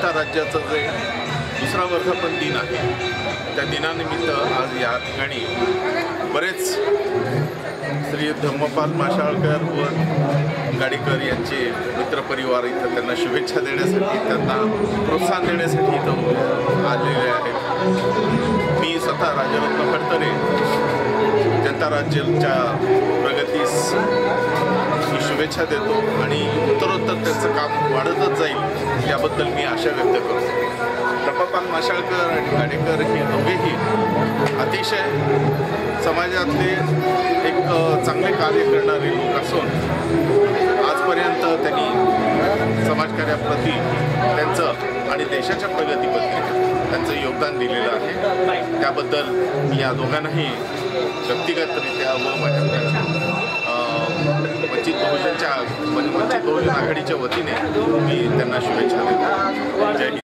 ओरिसा राज्याचं जे दुसरा वर्धापन दिन आहे त्या दिनानिमित्त आज या ठिकाणी बरेच श्री धम्मपाल माशाळकर व गाडीकर यांचे मित्रपरिवार इथं त्यांना शुभेच्छा देण्यासाठी, त्यांना प्रोत्साहन देण्यासाठी इथं आलेले आहेत। मी स्वतः राजरत्न फडतरे जनता राज्याच्या प्रगतीस मी शुभेच्छा देतो आणि उत्तरोत्तर त्यांचं काम वाढतच जाईल याबद्दल मी आशा व्यक्त करतो। धम्मपाल माशाळकर आणि गाडीकर हे दोघेही अतिशय समाजातले एक चांगले कार्य करणारे लोक असून आजपर्यंत त्यांनी समाजकार्याप्रती त्यांचं आणि देशाच्या प्रगतीप्रती त्यांचं योगदान दिलेलं आहे। त्याबद्दल मी या दोघांनाही व्यक्तिगतरित्या व माझ्या वंचित बहुजन आघाडीच्या वतीने मी त्यांना शुभेच्छा देतो। जय हिंद।